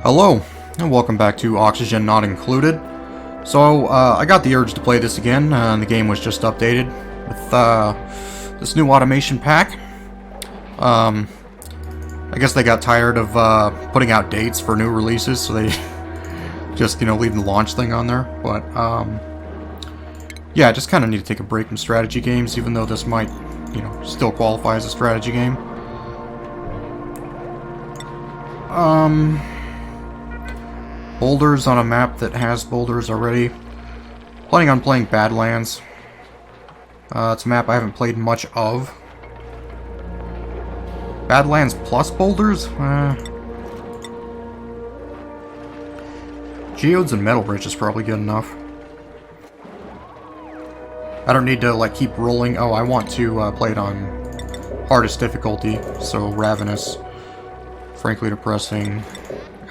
Hello, and welcome back to Oxygen Not Included. So, I got the urge to play this again, and the game was just updated with this new automation pack. I guess they got tired of putting out dates for new releases, so they just, leave the launch thing on there. But, yeah, I just kind of need to take a break from strategy games, even though this might, still qualify as a strategy game. Boulders on a map that has boulders already. Planning on playing Badlands. It's a map I haven't played much of. Badlands plus boulders? Geodes and Metal Bridge is probably good enough. I don't need to, keep rolling. Oh, I want to play it on hardest difficulty, so Ravenous, Frankly Depressing,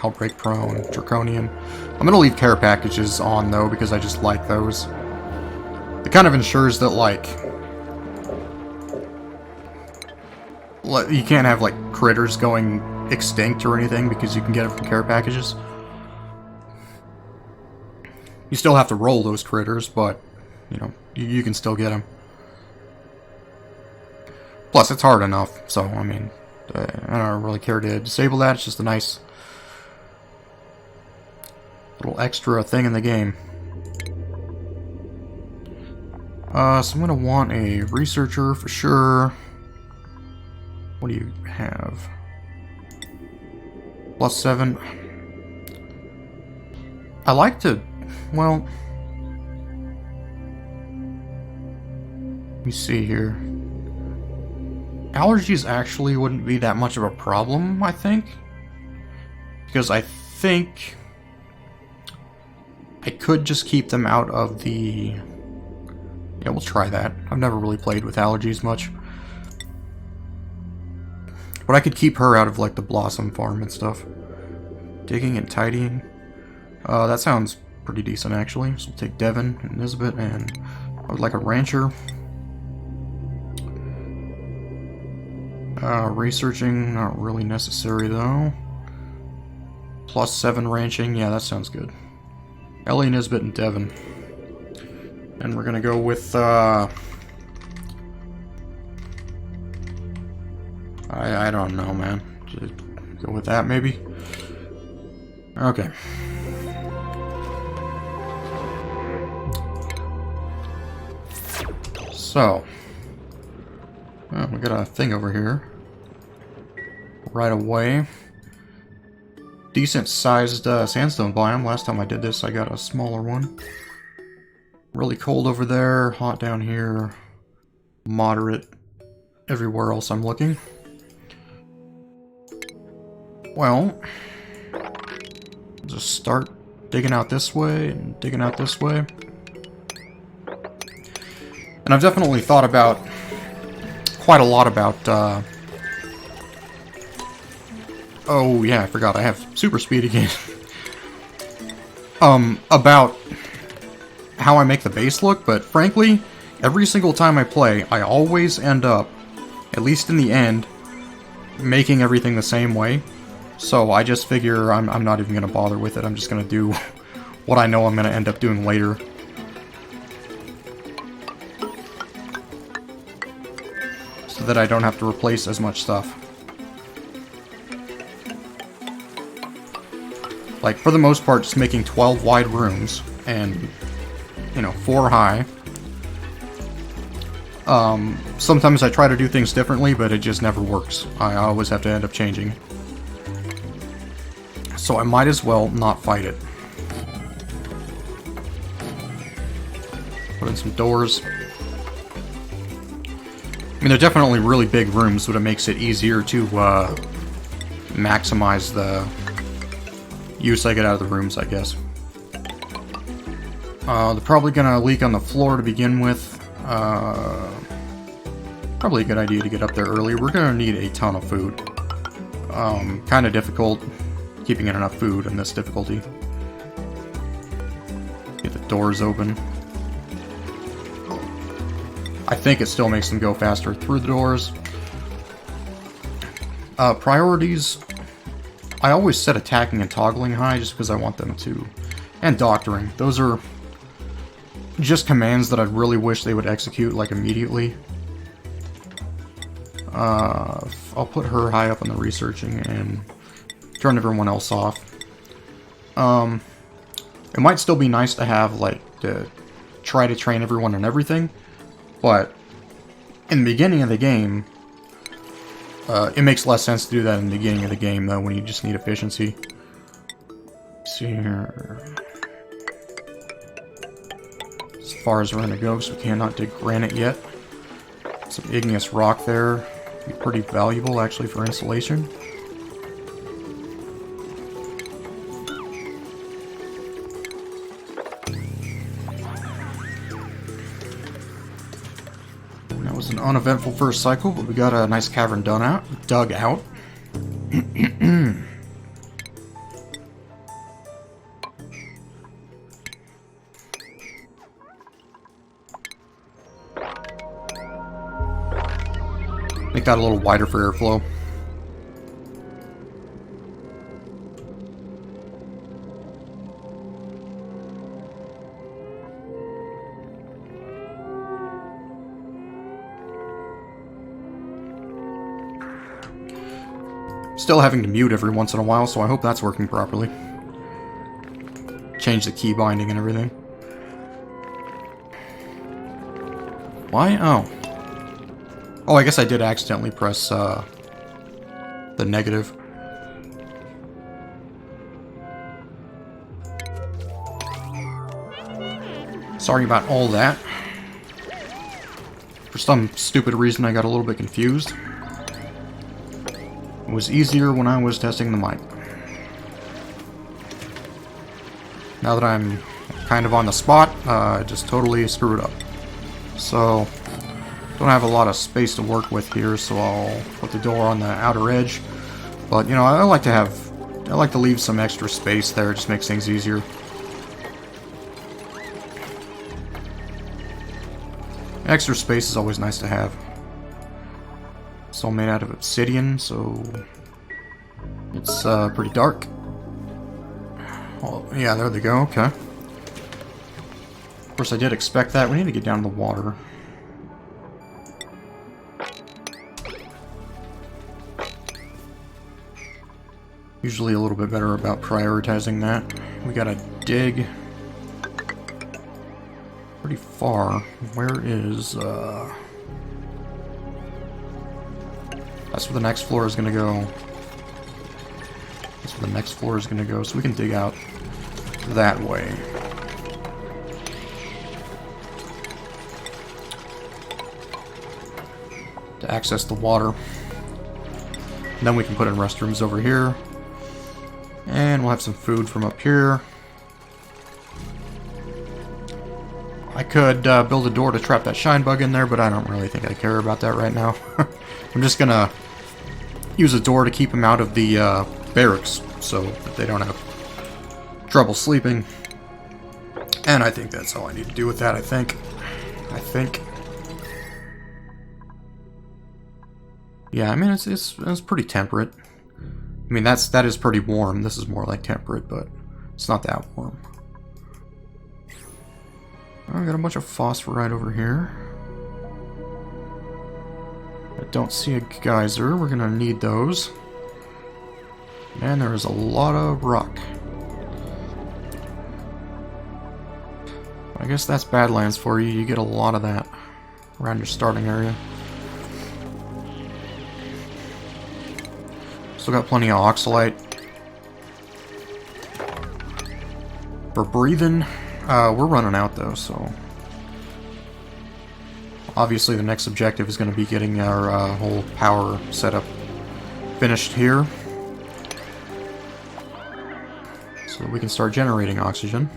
Outbreak Prone, Draconian. I'm going to leave care packages on, though, because I just like those. It kind of ensures that, you can't have, critters going extinct or anything because you can get it from care packages. You still have to roll those critters, but, you can still get them. Plus, it's hard enough, so, I mean, I don't really care to disable that. It's just a nice little extra thing in the game. So I'm going to want a researcher for sure. What do you have? +7. I like to, well, let me see here. Allergies actually wouldn't be that much of a problem, I think. Because I think I could just keep them out of the... Yeah, we'll try that. I've never really played with allergies much. But I could keep her out of, the Blossom Farm and stuff. Digging and tidying. That sounds pretty decent, actually. So we'll take Devin and Nisbet, and I would like a rancher. Researching, not really necessary, though. +7 ranching, yeah, that sounds good. Ellie, Nisbet, and Devin. And we're gonna go with, I don't know, man. Just go with that, maybe? Okay. So. Oh, we got a thing over here. Right away. Decent sized sandstone biome. Last time I did this, I got a smaller one. Really cold over there, hot down here, moderate everywhere else I'm looking. Well, just start digging out this way and digging out this way. And I've definitely thought about quite a lot about oh yeah, I forgot I have super speed again. About how I make the base look, but frankly, every single time I play, I always end up, at least in the end, making everything the same way. So I just figure I'm not even going to bother with it. I'm just going to do what I know I'm going to end up doing later. So that I don't have to replace as much stuff. For the most part, just making 12 wide rooms and 4 high. Sometimes I try to do things differently, but it just never works. I always have to end up changing. So I might as well not fight it. Put in some doors. I mean, they're definitely really big rooms, but it makes it easier to maximize the use I get out of the rooms, I guess. They're probably gonna leak on the floor to begin with. Probably a good idea to get up there early. We're gonna need a ton of food. Kind of difficult keeping in enough food in this difficulty. Get the doors open. I think it still makes them go faster through the doors. Priorities I always set attacking and toggling high just because I want them to. And doctoring. Those are just commands that I really wish they would execute, like, immediately. I'll put her high up on the researching and turn everyone else off. It might still be nice to have, like, to try to train everyone on everything, but in the beginning of the game, it makes less sense to do that in the beginning of the game, though, when you just need efficiency. Let's see here. As far as we're gonna go, so we cannot dig granite yet. Some igneous rock there. Be pretty valuable, actually, for insulation. That was an uneventful first cycle, but we got a nice cavern dug out. Make that a little wider for airflow. Still having to mute every once in a while, so I hope that's working properly. Change the key binding and everything. Why? Oh. Oh, I guess I did accidentally press, the negative. Sorry about all that. For some stupid reason, I got a little bit confused. It was easier when I was testing the mic. Now that I'm kind of on the spot, I just totally screwed up. So, don't have a lot of space to work with here, so I'll put the door on the outer edge. But, you know, I like to leave some extra space there, it just makes things easier. Extra space is always nice to have. It's all made out of obsidian, so it's pretty dark. Oh, yeah, there they go, okay. Of course, I did expect that. We need to get down to the water. Usually a little bit better about prioritizing that. We gotta dig pretty far. Where is, that's where the next floor is gonna go. That's where the next floor is gonna go, so we can dig out that way. To access the water. And then we can put in restrooms over here. And we'll have some food from up here. I could build a door to trap that shine bug in there, but I don't really think I care about that right now. I'm just gonna use a door to keep him out of the barracks, so that they don't have trouble sleeping. And I think that's all I need to do with that, I think. Yeah, I mean, it's pretty temperate. I mean, that is pretty warm. This is more like temperate, but it's not that warm. Oh, I got a bunch of phosphorite over here. I don't see a geyser. We're gonna need those. Man, there is a lot of rock. I guess that's Badlands for you. You get a lot of that around your starting area. Still got plenty of oxalite. For breathing, we're running out though, so... Obviously the next objective is going to be getting our whole power setup finished here. So that we can start generating oxygen.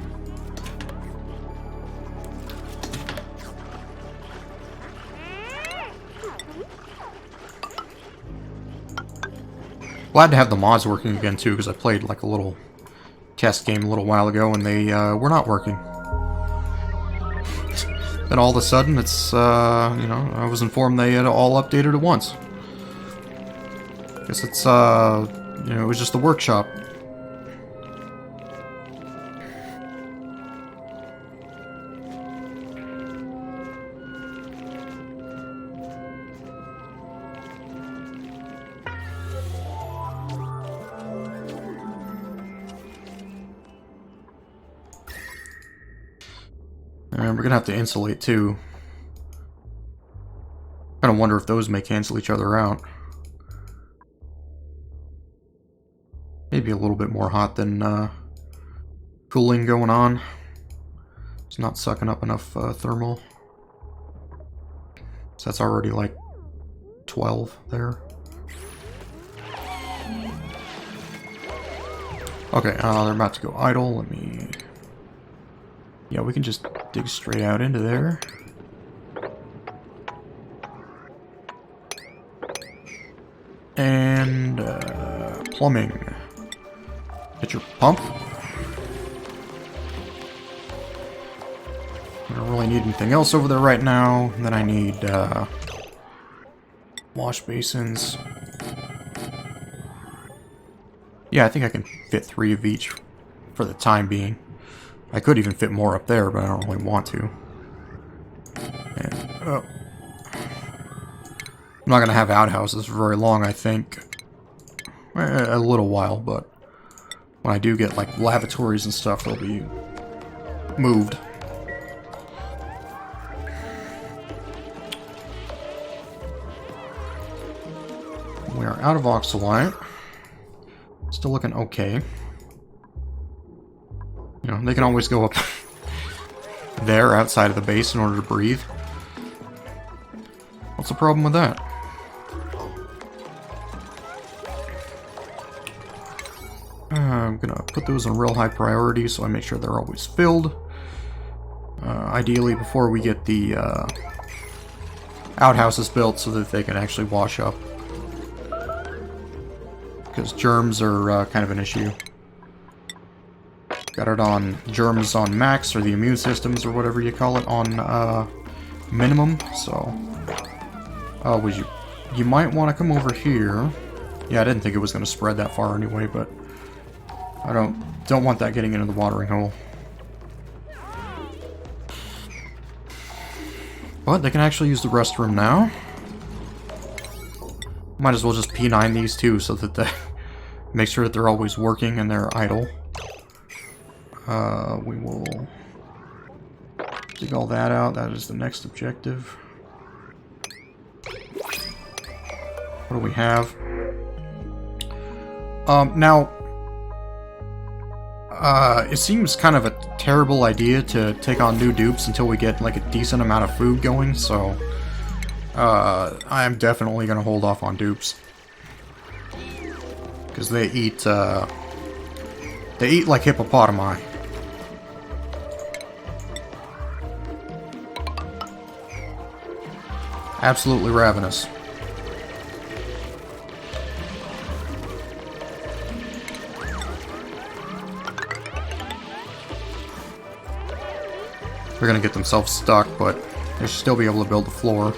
Glad to have the mods working again too, because I played like a little test game a little while ago and they were not working. Then all of a sudden it's, you know, I was informed they had all updated at once. Guess it's You know, it was just the workshop. And we're gonna have to insulate too. I don't wonder if those may cancel each other out. Maybe a little bit more hot than cooling going on. It's not sucking up enough thermal. So that's already like 12 there. Okay, they're about to go idle. Let me... Yeah, we can just dig straight out into there. And plumbing. Get your pump. I don't really need anything else over there right now. And then I need wash basins. Yeah, I think I can fit 3 of each for the time being. I could even fit more up there, but I don't really want to. And, oh. I'm not going to have outhouses for very long, I think. A little while, but when I do get, like, lavatories and stuff, they'll be moved. We are out of oxalite. Still looking okay. You know, they can always go up there outside of the base in order to breathe. What's the problem with that? I'm gonna put those on real high priority so I make sure they're always filled. Ideally before we get the outhouses built so that they can actually wash up. Because germs are kind of an issue. Got it on germs on max, or the immune systems, or whatever you call it, on minimum. So, you might want to come over here. Yeah, I didn't think it was going to spread that far anyway, but I don't want that getting into the watering hole. But they can actually use the restroom now. Might as well just P9 these two so that they make sure that they're always working and they're idle. We will dig all that out. That is the next objective. What do we have? Now, it seems kind of a terrible idea to take on new dupes until we get like a decent amount of food going, so I am definitely going to hold off on dupes. Because they eat like hippopotami. Absolutely ravenous. They're gonna get themselves stuck, but they should still be able to build the floor.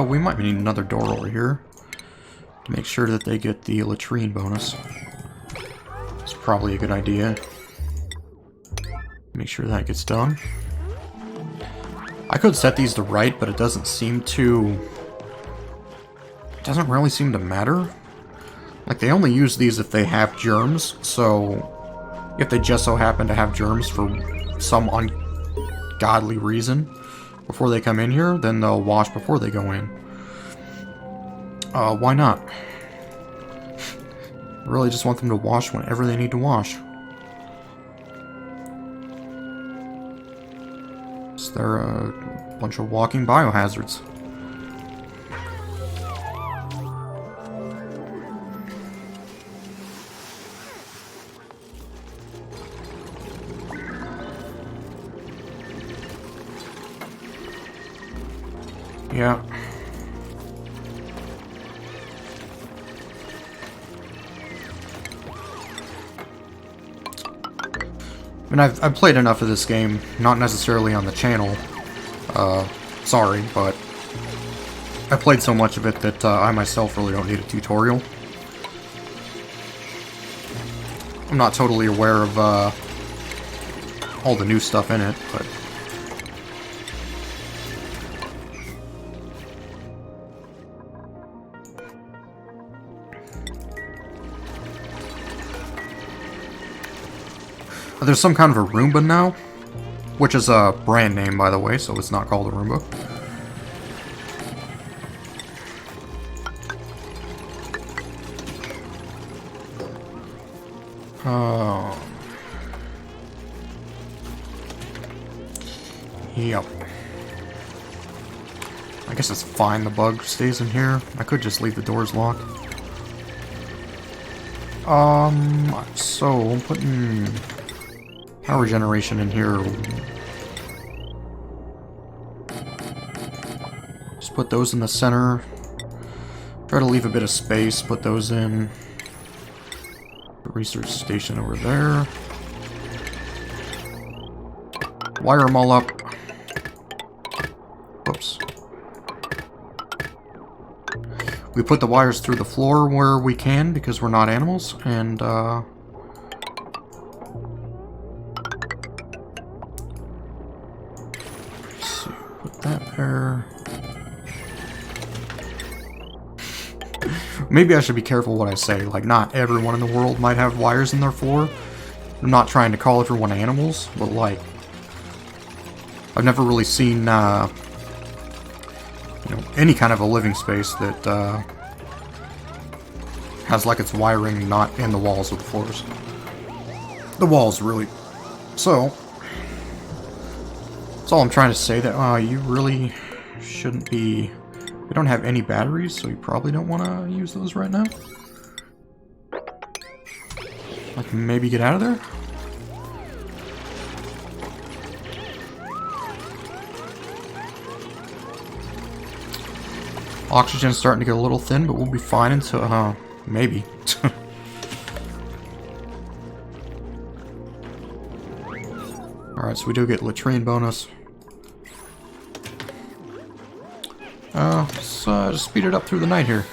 We might need another door over here to make sure that they get the latrine bonus. It's probably a good idea. Make sure that gets done. I could set these to right, but it doesn't seem to... It doesn't really seem to matter. Like, they only use these if they have germs, so... If they just so happen to have germs for some ungodly reason before they come in here, then they'll wash before they go in. Why not? I really just want them to wash whenever they need to wash. They're a bunch of walking biohazards. Yeah. I mean, I've played enough of this game, not necessarily on the channel, sorry, but I played so much of it that I myself really don't need a tutorial. I'm not totally aware of all the new stuff in it, but... There's some kind of a Roomba now, which is a brand name, by the way, so it's not called a Roomba. Yep. I guess it's fine the bug stays in here. I could just leave the doors locked. So I'm putting power generation in here. Just put those in the center. Try to leave a bit of space, put those in. The research station over there. Wire them all up. Whoops. We put the wires through the floor where we can because we're not animals, and let's see, put that there. Maybe I should be careful what I say. Like, not everyone in the world might have wires in their floor. I'm not trying to call everyone animals, but like, I've never really seen, you know, any kind of a living space that has like its wiring not in the walls of the floors. The walls, really. So, that's all I'm trying to say, that you really shouldn't be... We don't have any batteries, so you probably don't want to use those right now. Like, maybe get out of there? Oxygen's starting to get a little thin, but we'll be fine until, maybe. Alright, so we do get latrine bonus. Let's just speed it up through the night here.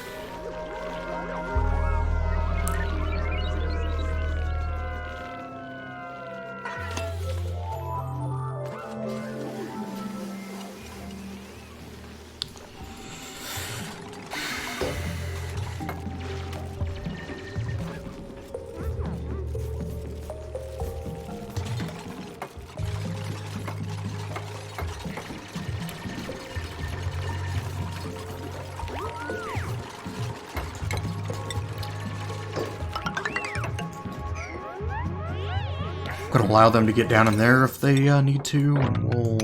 Gonna allow them to get down in there if they need to, and we'll...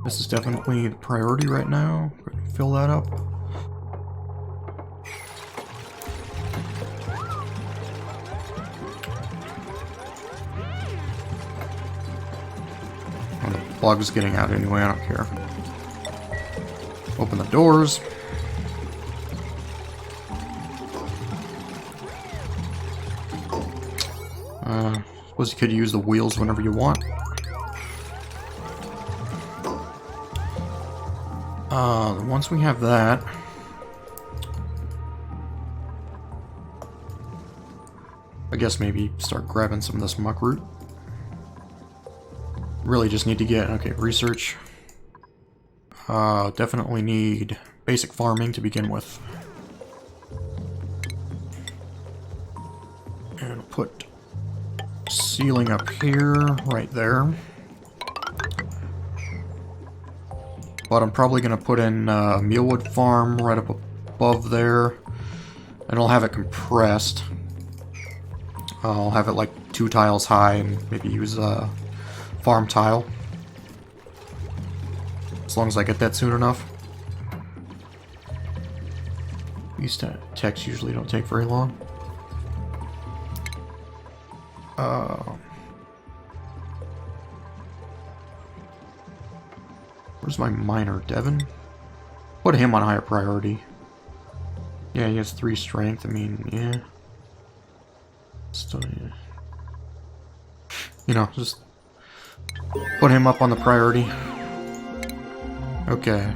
This is definitely the priority right now. Gonna fill that up. Oh, the bug's getting out anyway, I don't care. Open the doors. Suppose you could use the wheels whenever you want. Once we have that... I guess maybe start grabbing some of this muck root. Really just need to get... Okay, research. Definitely need basic farming to begin with. And I'll put... ceiling up here, right there. But I'm probably going to put in a mealwood farm right up above there. And I'll have it compressed. I'll have it like 2 tiles high and maybe use a farm tile. As long as I get that soon enough. These techs usually don't take very long. Where's my miner, Devin? Put him on higher priority. Yeah, he has 3 strength. I mean, yeah. Still, yeah. You know, just put him up on the priority. Okay.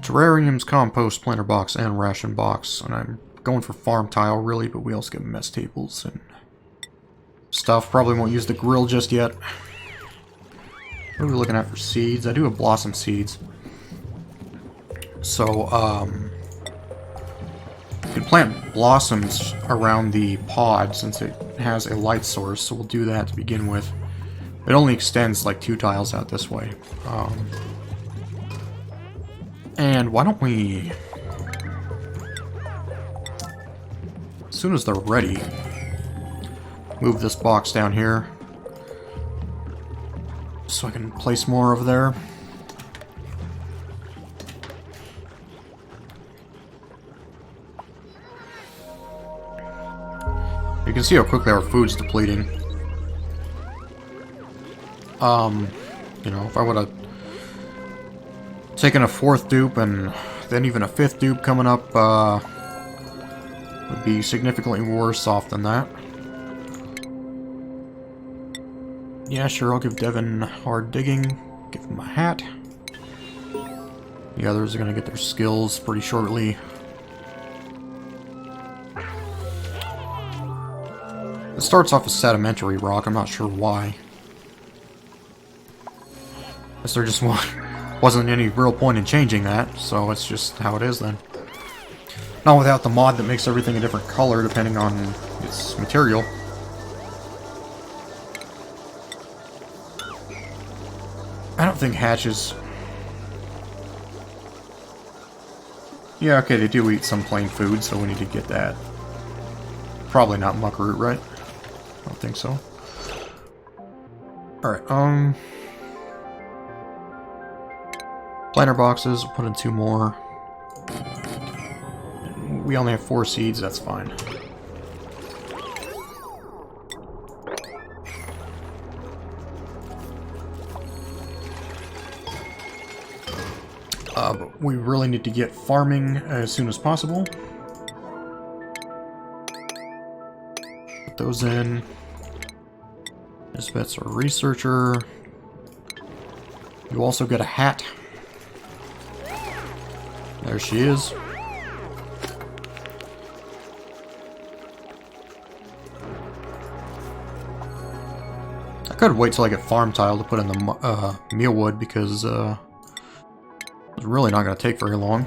Terrariums, compost, planter box, and ration box. And I'm going for farm tile, really, but we also get mess tables and stuff. Probably won't use the grill just yet. What are we looking at for seeds? I do have blossom seeds. So, you can plant blossoms around the pod since it has a light source, so we'll do that to begin with. It only extends like 2 tiles out this way. And why don't we... As soon as they're ready, move this box down here so I can place more over there. You can see how quickly our food's depleting. You know, if I would have taken a 4th dupe and then even a 5th dupe coming up, would be significantly worse off than that. Yeah, sure, I'll give Devin hard digging, give him a hat. The others are going to get their skills pretty shortly. It starts off as sedimentary rock, I'm not sure why. Guess there just wasn't any real point in changing that, so it's just how it is then. Not without the mod that makes everything a different color depending on its material. I don't think hatches... Yeah, okay, they do eat some plain food, so we need to get that. Probably not muckroot, right? I don't think so. Alright, planter boxes, we'll put in 2 more. We only have 4 seeds, that's fine. But we really need to get farming as soon as possible. Put those in. This bet's our researcher. You also get a hat. There she is. I could wait till I get farm tile to put in the mealwood because it's really not going to take very long.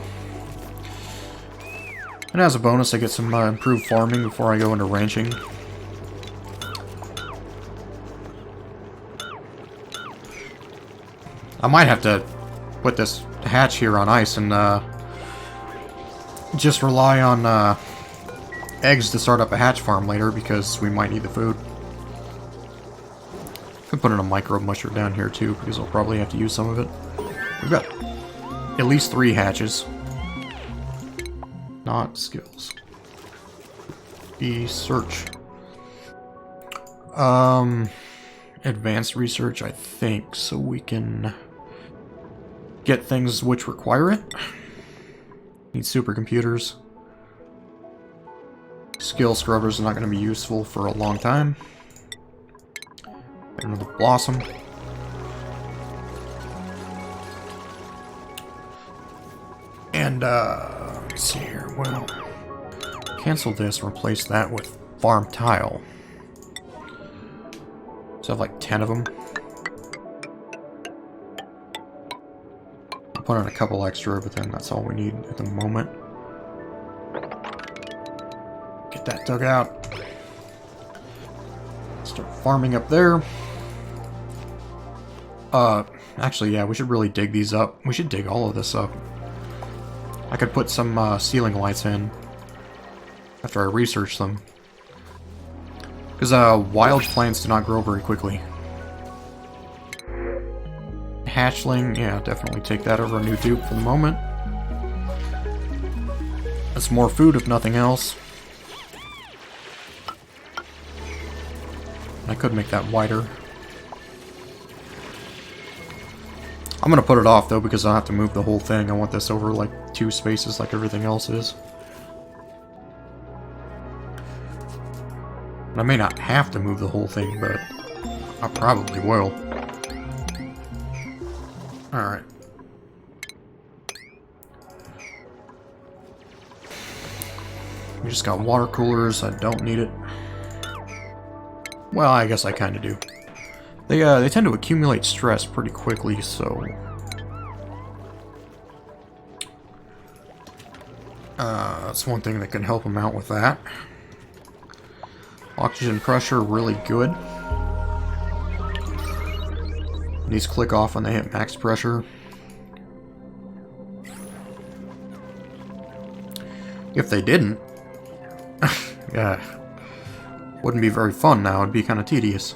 And as a bonus, I get some improved farming before I go into ranching. I might have to put this hatch here on ice and just rely on eggs to start up a hatch farm later because we might need the food. Could put in a micro musher down here too because I'll probably have to use some of it. We've got at least 3 hatches. Not skills. Be search. Advanced research, I think, so we can get things which require it. Need supercomputers. Skill scrubbers are not going to be useful for a long time. Get another blossom. And, let's see here, well, cancel this and replace that with farm tile. So I have like 10 of them. I'll put in a couple extra, but then that's all we need at the moment. Get that dug out. Start farming up there. Actually, yeah, we should really dig these up. We should dig all of this up. I could put some ceiling lights in after I research them. Because wild plants do not grow very quickly. Hatchling, yeah, definitely take that over a new dupe for the moment. That's more food if nothing else. I could make that wider. I'm gonna put it off though because I'll have to move the whole thing. I want this over like 2 spaces like everything else is. I may not have to move the whole thing, but I probably will. Alright. We just got water coolers. I don't need it. Well, I guess I kind of do. They tend to accumulate stress pretty quickly, so... that's one thing that can help them out with that. Oxygen pressure, really good. These click off when they hit max pressure. If they didn't, yeah, wouldn't be very fun now. It'd be kind of tedious.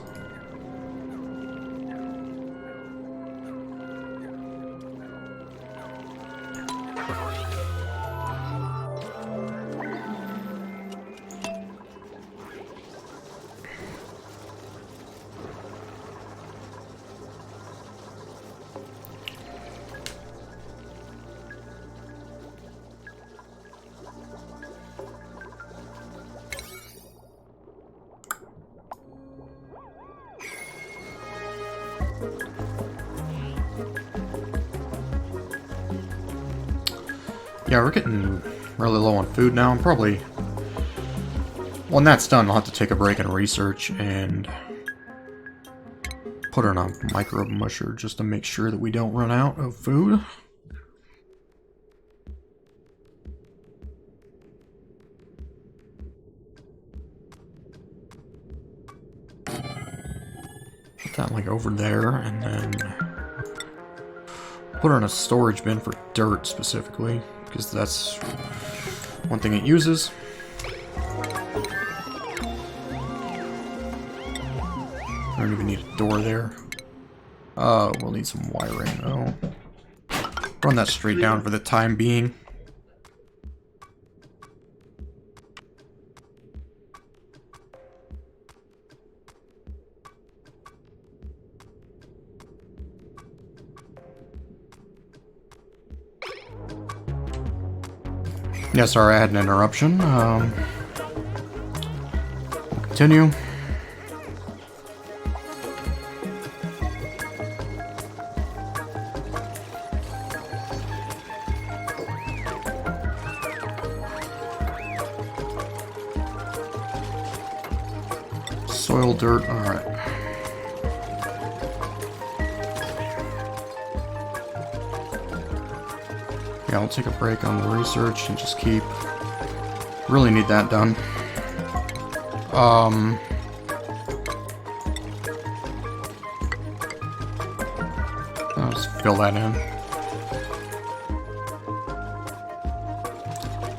Yeah, we're getting really low on food now. I'm probably... When that's done, I'll have to take a break and research and put in a microbe musher just to make sure that we don't run out of food. Put that like over there, and then put her in a storage bin for dirt specifically, because that's one thing it uses. I don't even need a door there. We'll need some wiring though. Run that straight down for the time being. Yeah, sorry, I had an interruption. Continue. Soil, dirt, alright. Yeah, I'll take a break on the research and just keep... Really need that done. I'll just fill that in.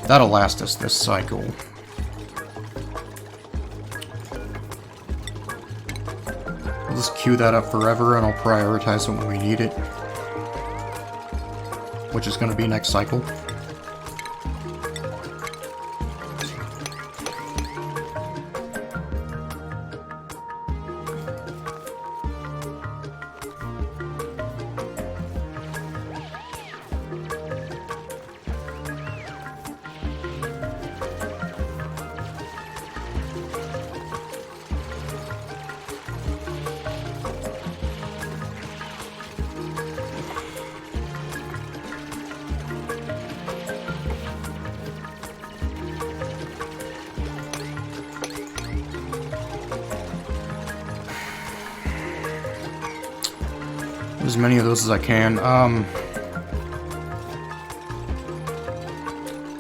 That'll last us this cycle. I'll just queue that up forever and I'll prioritize it when we need it. Which is going to be next cycle. As many of those as I can. I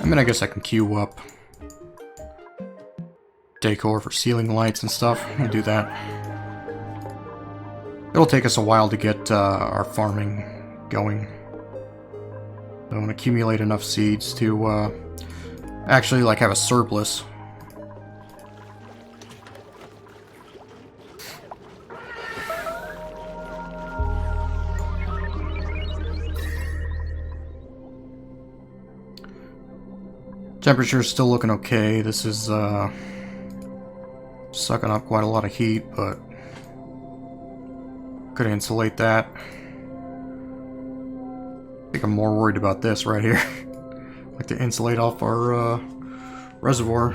mean, I guess I can queue up decor for ceiling lights and stuff. I'll do that. It'll take us a while to get our farming going. I want to accumulate enough seeds to actually like have a surplus. Temperature's still looking okay. This is sucking up quite a lot of heat, but could insulate that. I think I'm more worried about this right here. Like to insulate off our reservoir.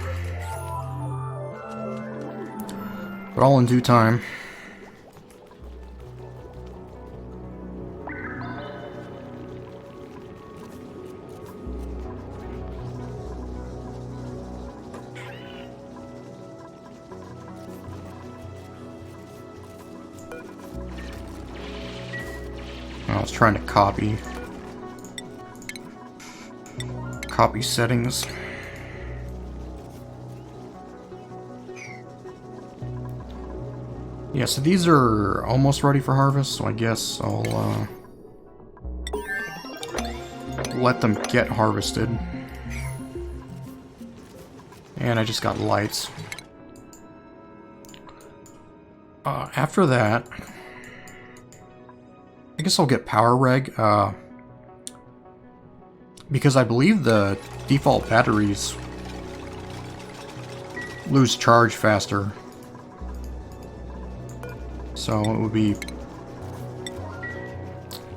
But all in due time. I was trying to copy settings. Yeah, so these are almost ready for harvest, so I guess I'll let them get harvested. And I just got lights. After that, I guess I'll get power reg, because I believe the default batteries lose charge faster. So it would be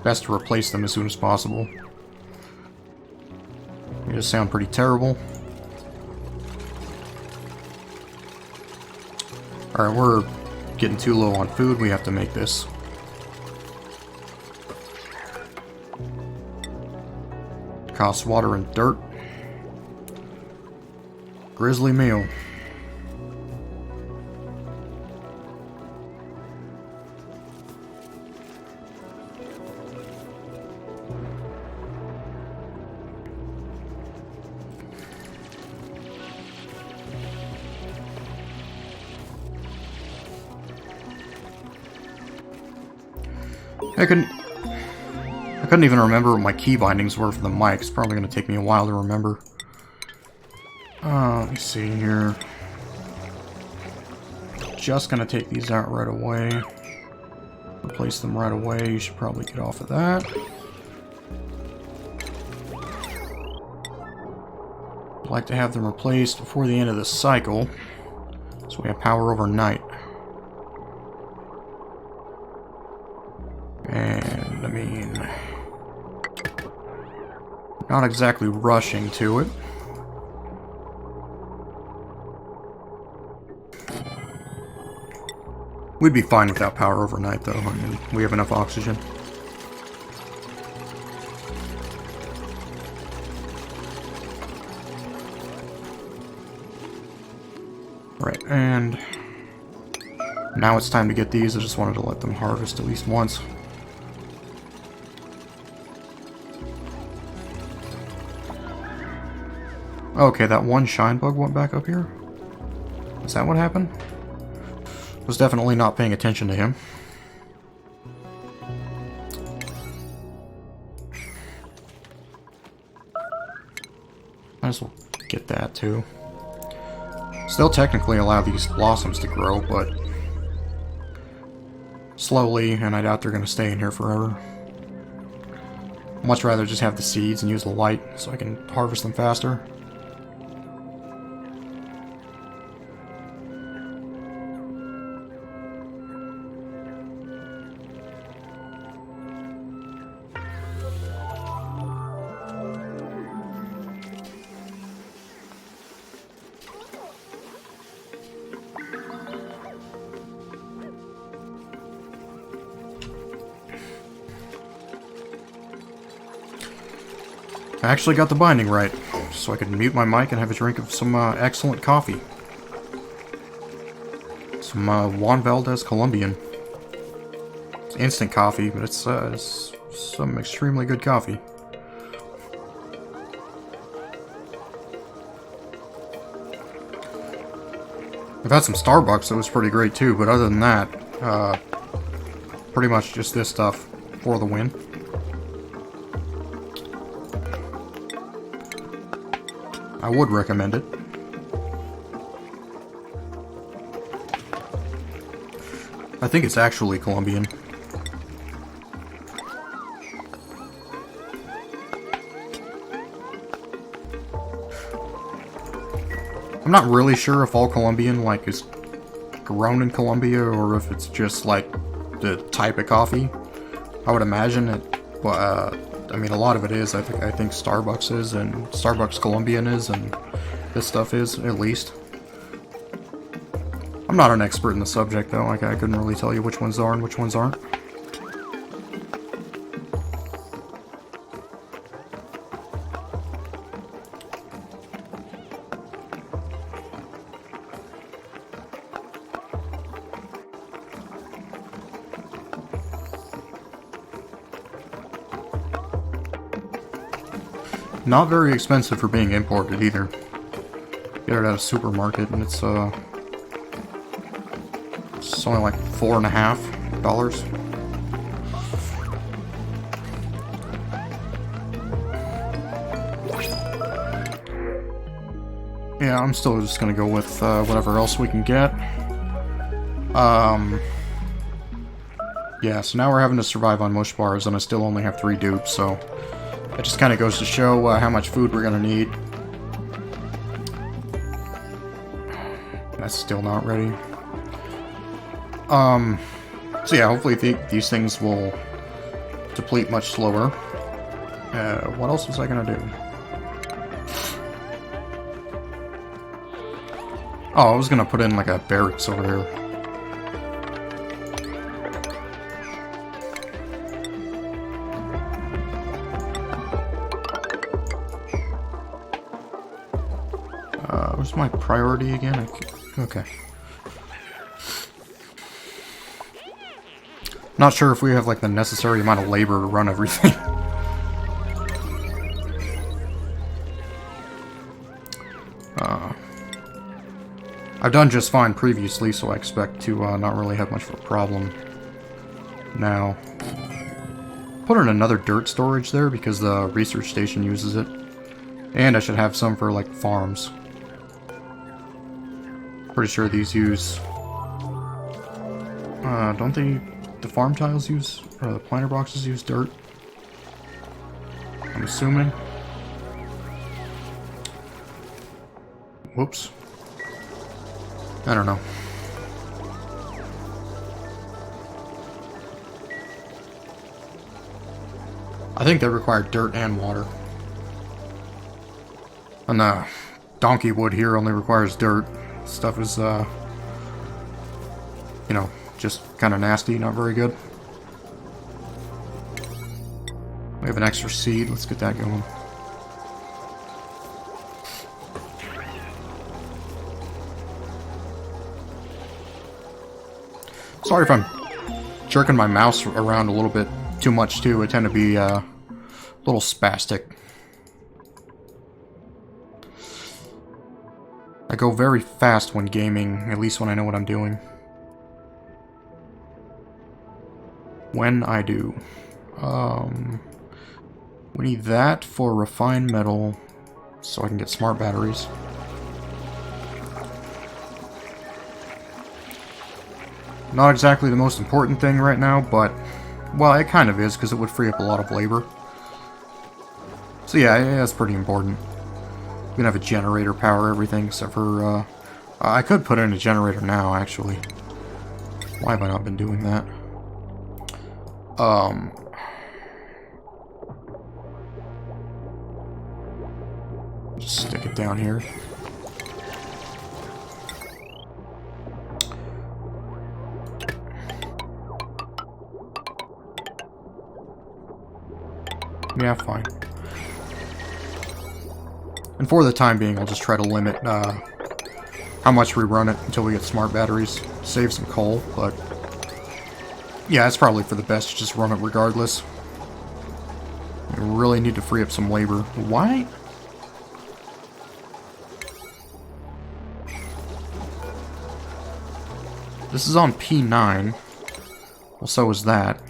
best to replace them as soon as possible. They just sound pretty terrible. Alright, we're getting too low on food. We have to make this. Costs water and dirt. Grizzly meal. I couldn't even remember what my key bindings were for the mic. It's probably going to take me a while to remember. Let me see here. Just going to take these out right away. Replace them right away. You should probably get off of that. I'd like to have them replaced before the end of the cycle, so we have power overnight. And, I mean, not exactly rushing to it. We'd be fine without power overnight, though. I mean, we have enough oxygen. Right, and now it's time to get these. I just wanted to let them harvest at least once. Okay, that one shine bug went back up here? Is that what happened? Was definitely not paying attention to him. Might as well get that too. Still technically allow these blossoms to grow, but slowly, and I doubt they're going to stay in here forever. Much rather just have the seeds and use the light so I can harvest them faster. I actually got the binding right, so I could mute my mic and have a drink of some excellent coffee. Some Juan Valdez Colombian. It's instant coffee, but it's some extremely good coffee. I've had some Starbucks that was pretty great too, but other than that, pretty much just this stuff for the win. I would recommend it. I think it's actually Colombian. I'm not really sure if all Colombian, like, is grown in Colombia, or if it's just, like, the type of coffee. I would imagine it, but, I mean, a lot of it is. I think Starbucks is, and Starbucks Colombian is, and this stuff is, at least. I'm not an expert in the subject, though. Like, I couldn't really tell you which ones are and which ones aren't. Not very expensive for being imported either. Get it at a supermarket and it's only like $4.50. Yeah, I'm still just gonna go with whatever else we can get. Yeah, so now we're having to survive on mush bars, and I still only have 3 dupes, so it just kind of goes to show how much food we're gonna need. That's still not ready. So yeah, hopefully these things will deplete much slower. What else was I gonna do? Oh, I was gonna put in like a barracks over here. Where's my priority again? Okay. Not sure if we have like the necessary amount of labor to run everything. I've done just fine previously, so I expect to not really have much of a problem now. Put in another dirt storage there because the research station uses it. And I should have some for like farms. Pretty sure these use... don't they... the farm tiles use... or the planter boxes use dirt? I'm assuming. Whoops. I don't know. I think they require dirt and water. And the donkey wood here only requires dirt. Stuff is, you know, just kind of nasty, not very good. We have an extra seed, let's get that going. Sorry if I'm jerking my mouse around a little bit too much too, I tend to be a little spastic. I go very fast when gaming, at least when I know what I'm doing. When I do. We need that for refined metal, so I can get smart batteries. Not exactly the most important thing right now, but, well, it kind of is, because it would free up a lot of labor. So yeah, that's pretty important. We can have a generator power everything, except for, I could put in a generator now, actually. Why have I not been doing that? Just stick it down here. Yeah, fine. And for the time being, I'll just try to limit how much we run it until we get smart batteries. Save some coal, but yeah, it's probably for the best to just run it regardless. We really need to free up some labor. Why? This is on P9. Well, so is that.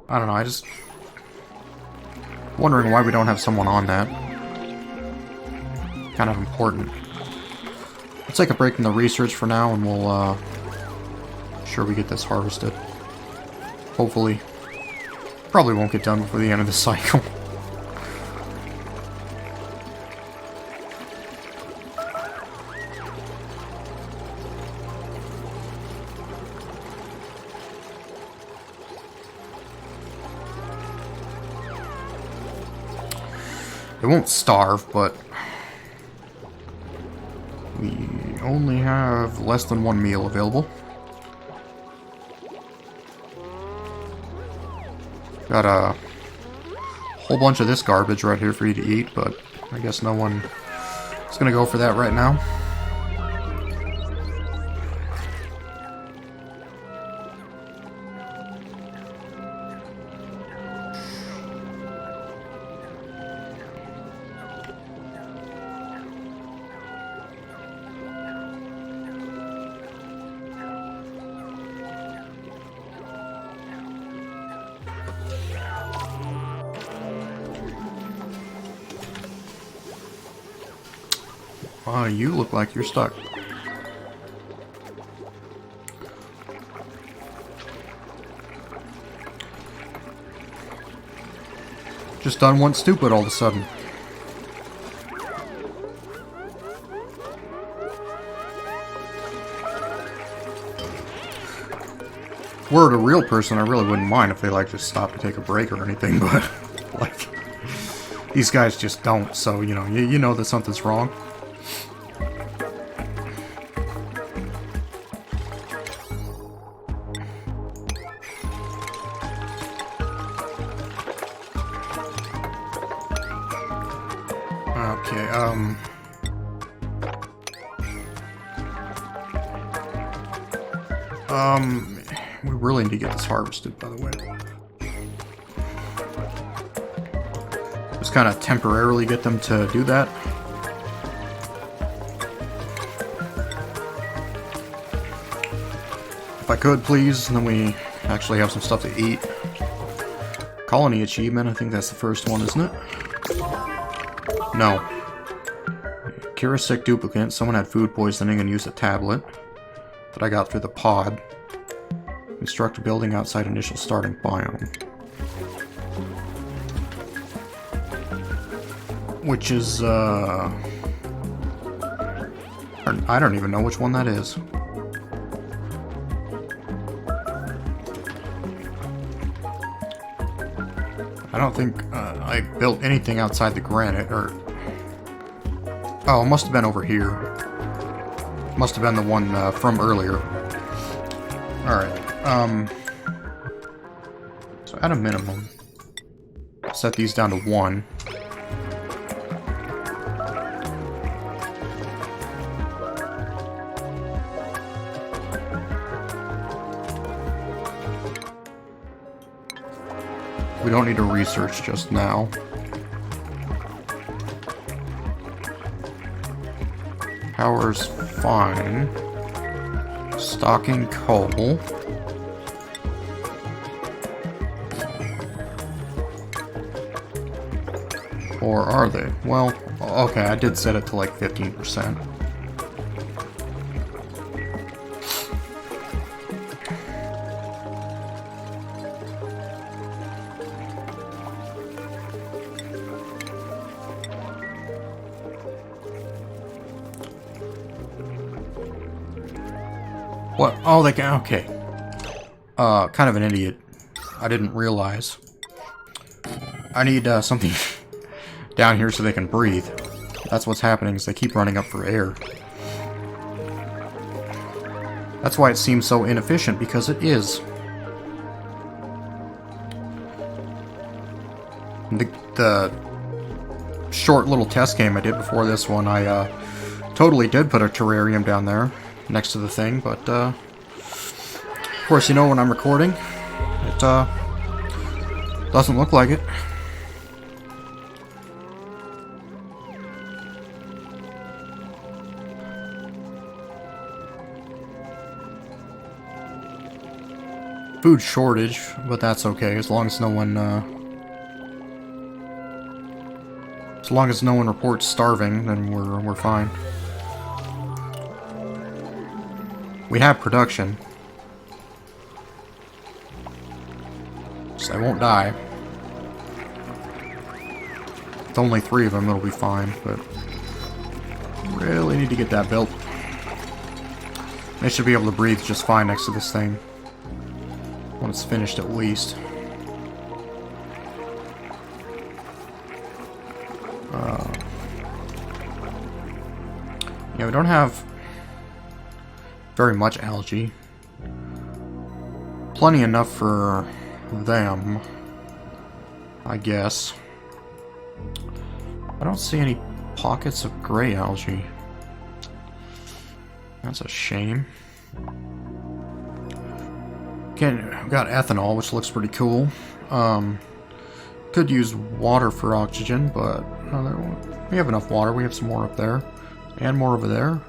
I don't know, I just... wondering why we don't have someone on that. Kind of important. Let's take a break from the research for now, and we'll, sure we get this harvested. Hopefully. Probably won't get done before the end of the cycle. It won't starve, but we only have less than 1 meal available. Got a whole bunch of this garbage right here for you to eat, but I guess no one is gonna go for that right now. You look like you're stuck. Just done one stupid all of a sudden. Were it a real person, I really wouldn't mind if they like just stopped to take a break or anything, but like these guys just don't, so you know that something's wrong. Okay, we really need to get this harvested, by the way. Just kind of temporarily get them to do that. If I could, please, and then we actually have some stuff to eat. Colony achievement, I think that's the first one, isn't it? No. Cure a sick duplicate. Someone had food poisoning and used a tablet that I got through the pod. Construct a building outside initial starting biome. Which is, I don't even know which one that is. I don't think I built anything outside the granite, or... Oh, it must have been over here. Must have been the one from earlier. Alright, so at a minimum, set these down to 1. We don't need to research just now. Power's fine. Stocking coal. Or are they? Well, okay, I did set it to like 15%. What? Oh, they can. Okay. Kind of an idiot. I didn't realize. I need something down here so they can breathe. That's what's happening, is they keep running up for air. That's why it seems so inefficient, because it is. The short little test game I did before this one, I totally did put a terrarium down there next to the thing, but of course, you know, when I'm recording, it doesn't look like it. Food shortage, but that's okay as long as no one reports starving, then we're fine. We have production, so they won't die. With only 3 of them, it'll be fine, but really need to get that built. They should be able to breathe just fine next to this thing when it's finished, at least. Yeah, we don't have very much algae. Plenty enough for them, I guess. I don't see any pockets of gray algae. That's a shame. Again, we've got ethanol, which looks pretty cool. Could use water for oxygen, but we have enough water. We have some more up there. And more over there.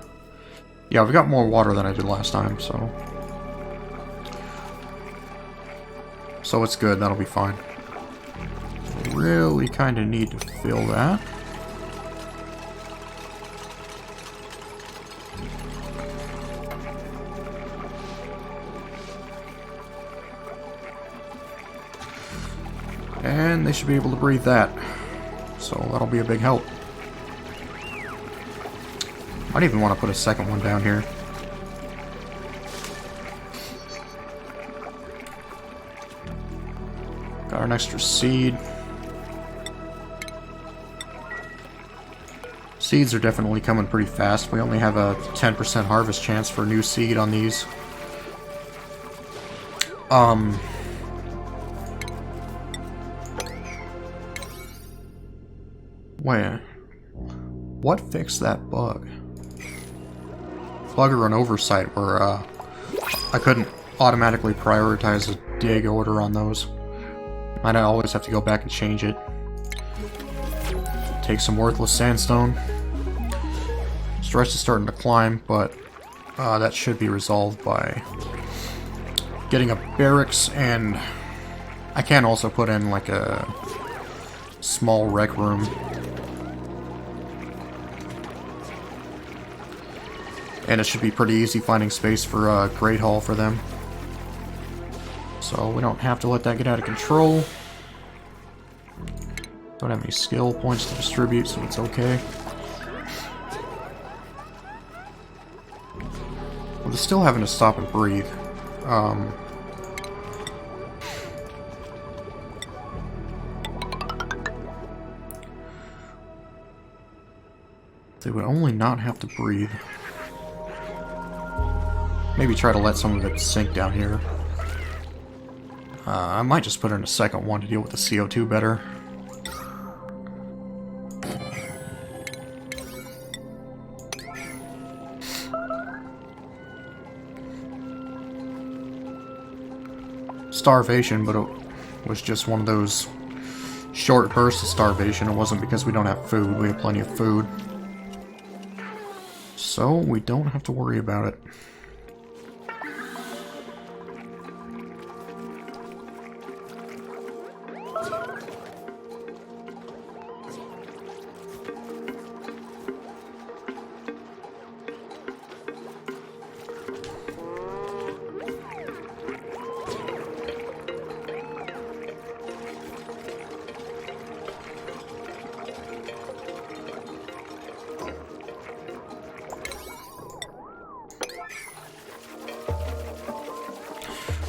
Yeah, we got more water than I did last time, so... So it's good, that'll be fine. Really kind of need to fill that. and they should be able to breathe that. So that'll be a big help. Might even want to put a second one down here. Got an extra seed. Seeds are definitely coming pretty fast. We only have a 10% harvest chance for a new seed on these. Wait. What fixed that bug? Bug or an oversight where I couldn't automatically prioritize a dig order on those. I'd always have to go back and change it. Take some worthless sandstone. Stretch is starting to climb, but that should be resolved by getting a barracks, and I can also put in like a small rec room. And it should be pretty easy finding space for a Great Hall for them. So we don't have to let that get out of control. Don't have any skill points to distribute, so it's okay. Well, they're still having to stop and breathe. They would only not have to breathe. Maybe try to let some of it sink down here. I might just put in a second one to deal with the CO2 better. Starvation, but it was just one of those short bursts of starvation. It wasn't because we don't have food. We have plenty of food. So we don't have to worry about it.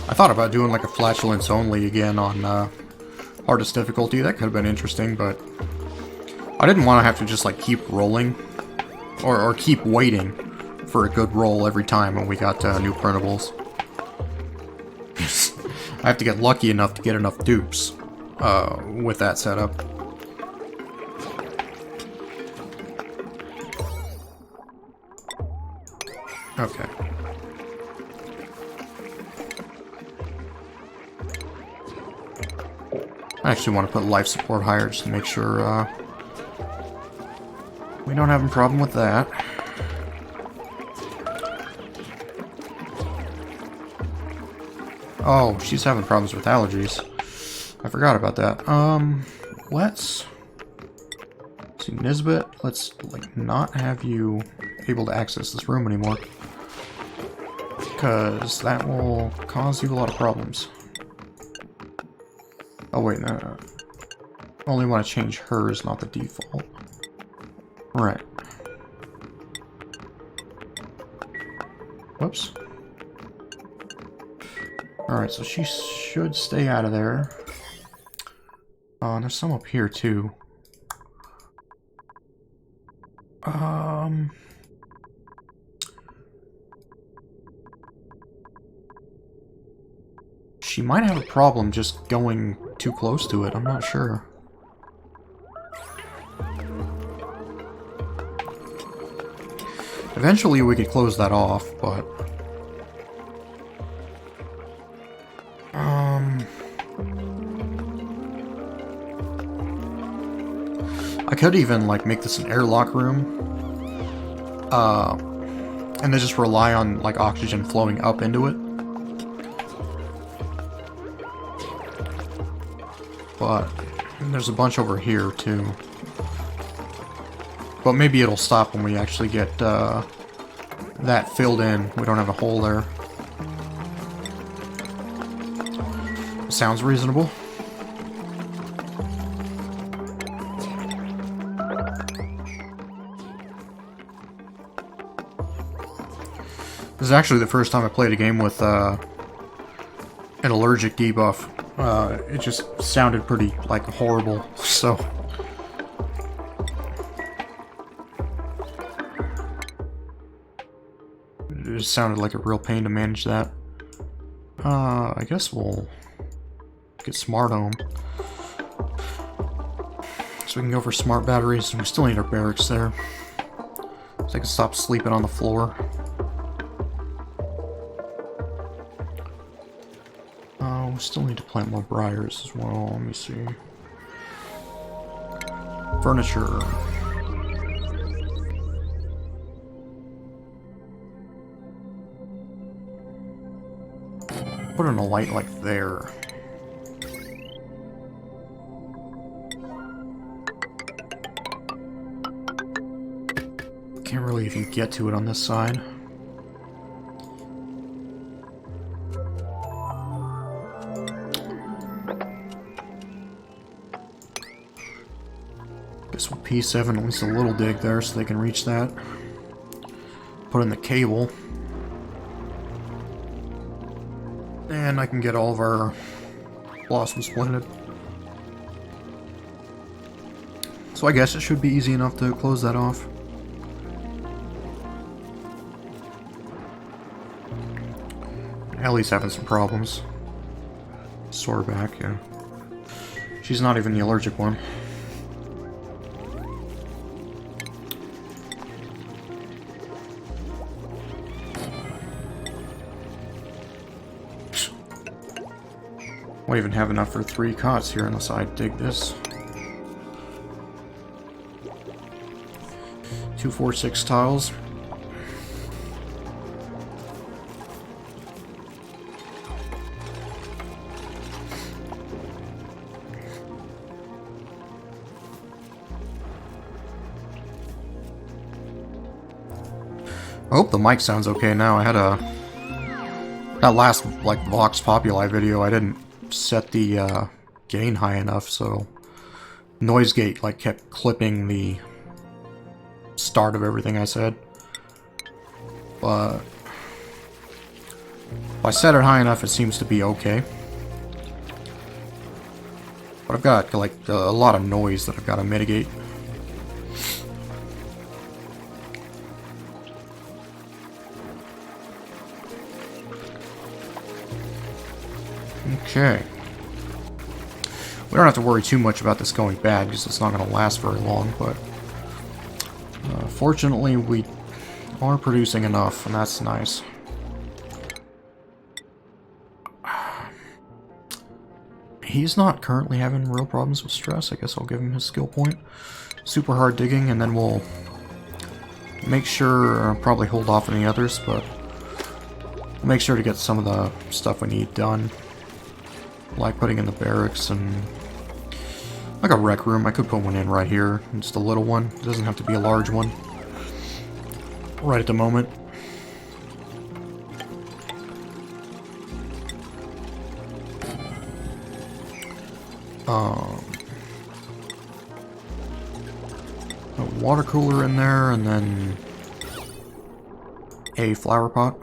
I thought about doing like a flatulence only again on hardest difficulty. That could have been interesting, but I didn't want to have to just like keep rolling or keep waiting for a good roll every time when we got new printables. I have to get lucky enough to get enough dupes with that setup. Okay. I actually want to put life support higher just to make sure we don't have a problem with that. Oh, she's having problems with allergies. I forgot about that. Let's see, Nisbet, let's like not have you able to access this room anymore, because that will cause you a lot of problems. Oh wait, no. Only want to change hers, not the default. Right. Whoops. Alright, so she should stay out of there. There's some up here too. She might have a problem just going too close to it, I'm not sure. Eventually we could close that off, but... I could even, like, make this an airlock room. And then just rely on, like, oxygen flowing up into it. But there's a bunch over here, too. But maybe it'll stop when we actually get that filled in. We don't have a hole there. Sounds reasonable. This is actually the first time I played a game with an allergic debuff. It just sounded pretty, like, horrible, so... It just sounded like a real pain to manage that. I guess we'll get smart home. So we can go for smart batteries, and we still need our barracks there. So I can stop sleeping on the floor. We still need to plant more briars as well. Let me see. Furniture. Put in a light like there. Can't really even get to it on this side. Guess we'll P7 at least a little dig there so they can reach that. Put in the cable. And I can get all of our blossoms planted. So I guess it should be easy enough to close that off. Ellie's having some problems. Sore back, yeah. She's not even the allergic one. Won't even have enough for 3 cots here unless I dig this. 2, 4, 6 tiles. I hope the mic sounds okay now. I had that last, like, Vox Populi video, I didn't set the, gain high enough, so noise gate, like, kept clipping the start of everything I said. But if I set it high enough, it seems to be okay. But I've got, like, a lot of noise that I've got to mitigate. Okay. We don't have to worry too much about this going bad, because it's not going to last very long, but... fortunately, we are producing enough, and that's nice. He's not currently having real problems with stress. I guess I'll give him his skill point. Super hard digging, and then we'll make sure... probably hold off on the others, but... we'll make sure to get some of the stuff we need done. Like putting in the barracks and like a rec room. I could put one in right here, just a little one. It doesn't have to be a large one right at the moment. A water cooler in there, and then a flower pot.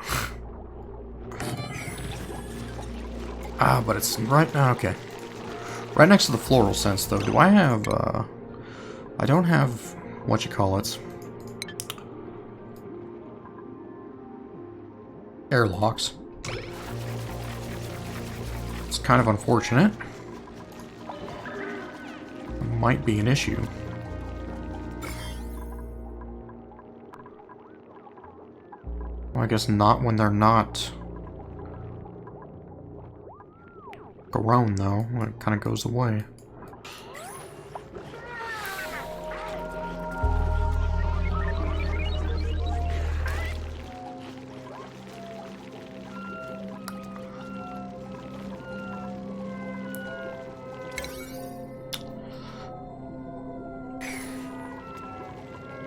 But it's right now, okay. Right next to the floral scents, though. Do I have, I don't have, whatchamacallits. Airlocks. It's kind of unfortunate. It might be an issue. Well, I guess not when they're not... grown, though. It kind of goes away.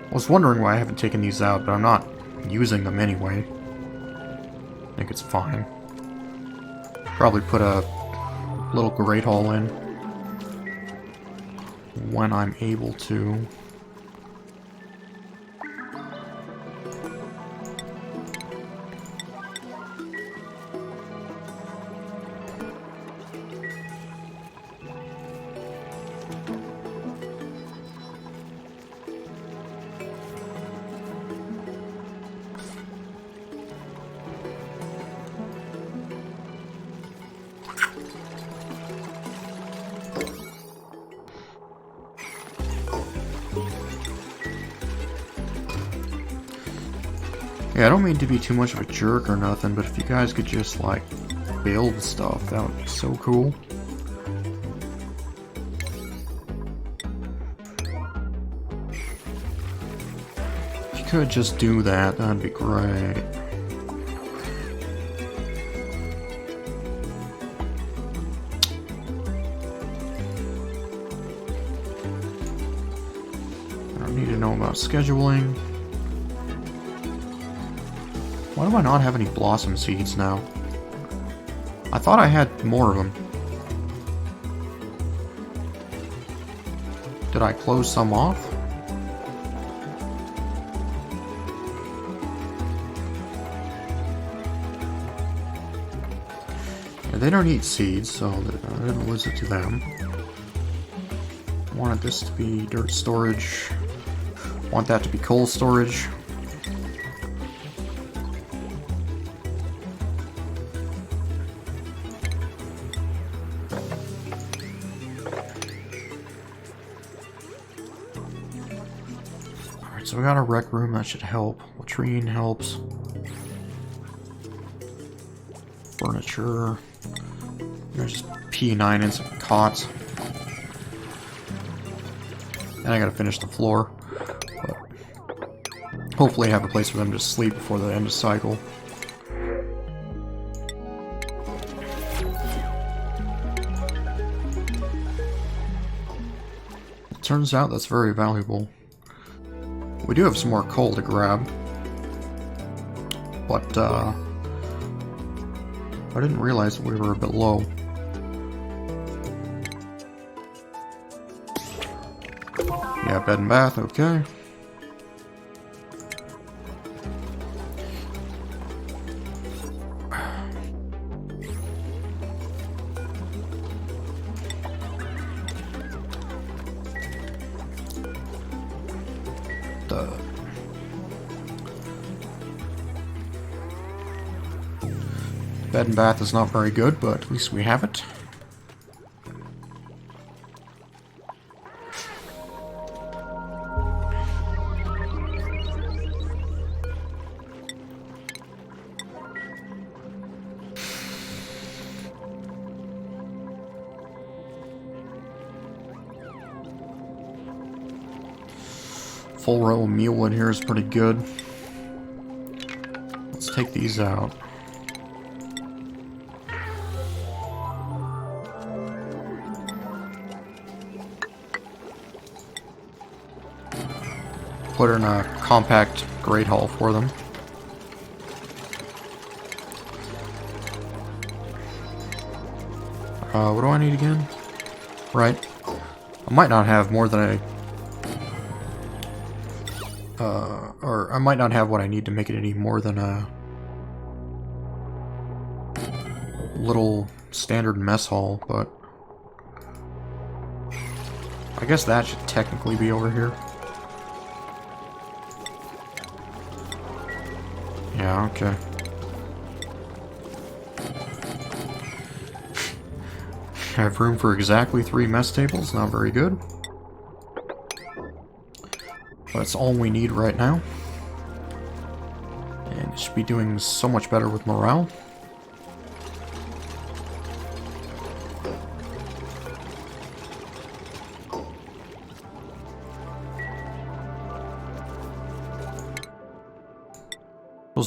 I was wondering why I haven't taken these out, but I'm not using them anyway. I think it's fine. Probably put a little Great Hall in when I'm able to. Yeah, I don't mean to be too much of a jerk or nothing, but if you guys could just, like, build stuff, that would be so cool. If you could just do that, that'd be great. I don't need to know about scheduling. Why do I not have any blossom seeds now? I thought I had more of them. Did I close some off? Yeah, they don't eat seeds, so I didn't lose it to them. Wanted this to be dirt storage. Want that to be coal storage. So we got a rec room, that should help. Latrine helps. Furniture. There's just P9 and some cots. And I gotta finish the floor. But hopefully have a place for them to sleep before the end of cycle. It turns out that's very valuable. We do have some more coal to grab, but I didn't realize that we were a bit low. Yeah, bed and bath, okay. Bed and bath is not very good, but at least we have it. Full row of mealwood here is pretty good. Let's take these out. Put in a compact grate hall for them. What do I need again? Right. I might not have more than or I might not have what I need to make it any more than a little standard mess hall, but I guess that should technically be over here. Yeah, okay. I have room for exactly 3 mess tables, not very good. That's all we need right now. And it should be doing so much better with morale.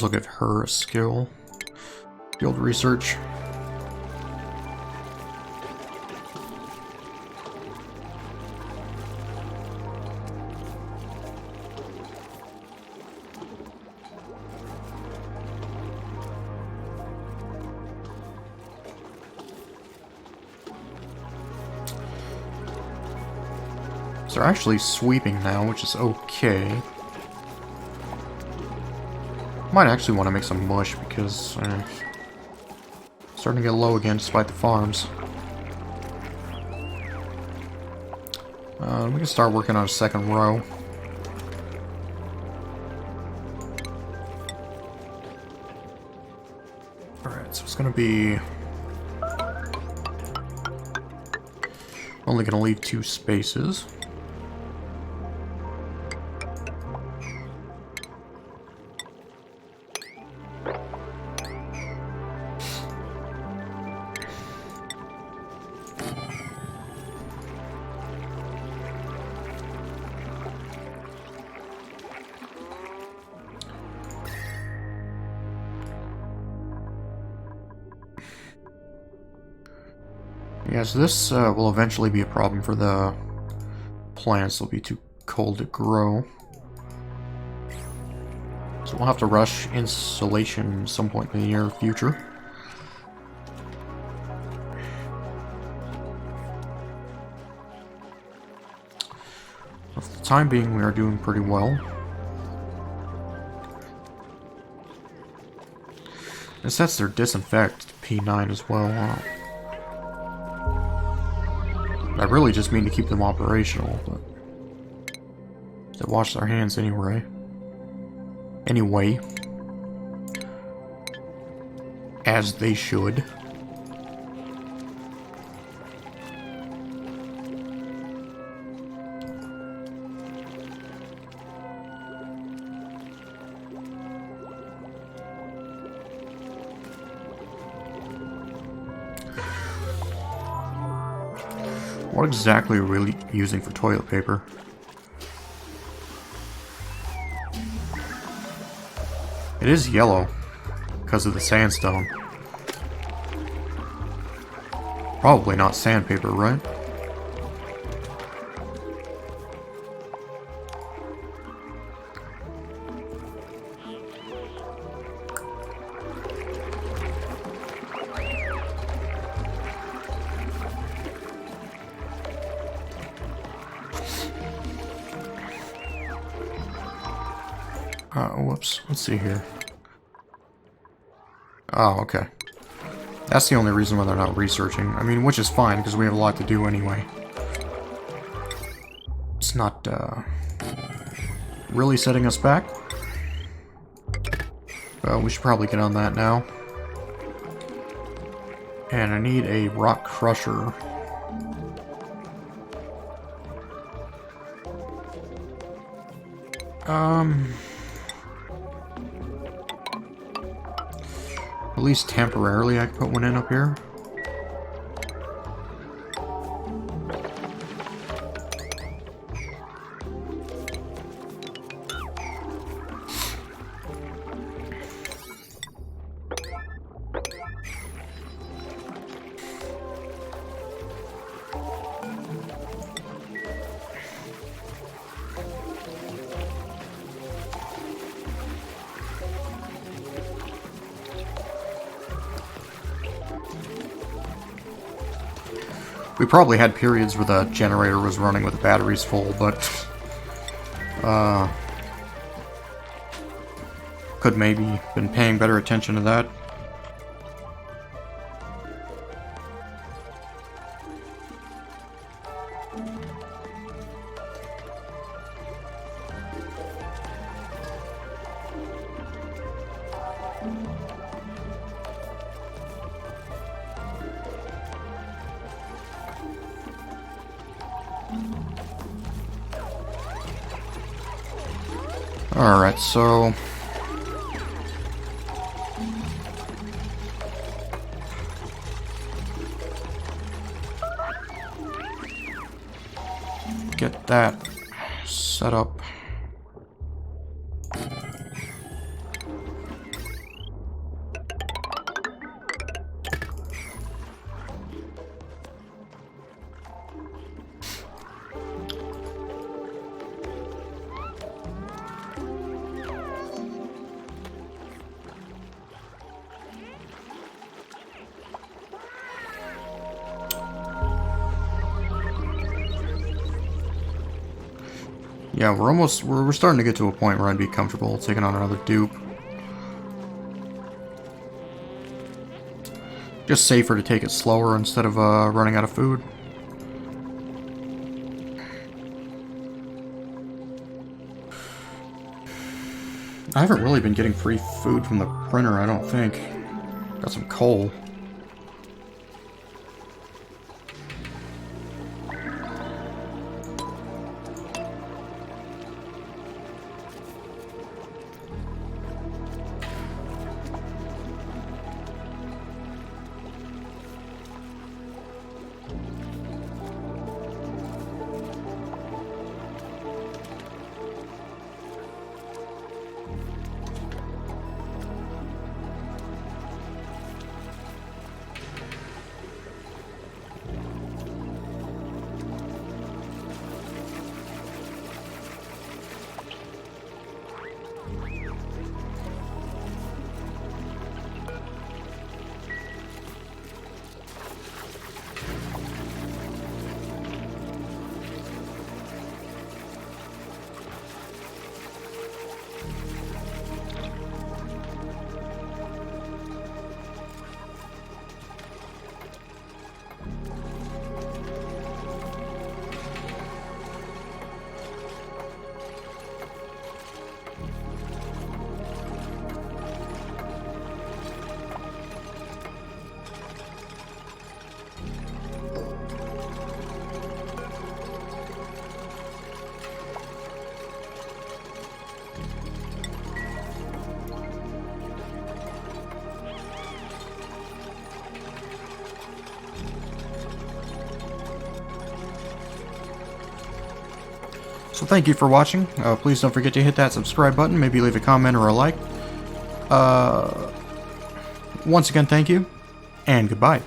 I'll give her a skill. Field research. So they're actually sweeping now, which is okay. Might actually want to make some mush because starting to get low again despite the farms. We can start working on a second row. Alright, so it's going to be only going to leave 2 spaces. Yes, this will eventually be a problem for the plants. They'll be too cold to grow. So we'll have to rush insulation some point in the near future. For the time being, we are doing pretty well. It sets their disinfect P9 as well. I really just mean to keep them operational, but they wash their hands anyway. As they should. What exactly are we using for toilet paper? It is yellow because of the sandstone. Probably not sandpaper, right? Whoops. Let's see here. Oh, okay. That's the only reason why they're not researching. I mean, which is fine, because we have a lot to do anyway. It's not, really setting us back. Well, we should probably get on that now. And I need a rock crusher. At least temporarily I can put one in up here. We probably had periods where the generator was running with the batteries full, but could maybe been paying better attention to that. Alright, so get that set up. Yeah, we're starting to get to a point where I'd be comfortable taking on another dupe. Just safer to take it slower instead of running out of food. I haven't really been getting free food from the printer, I don't think. Got some coal. So thank you for watching. Please don't forget to hit that subscribe button. Maybe leave a comment or a like. Once again, thank you, and goodbye.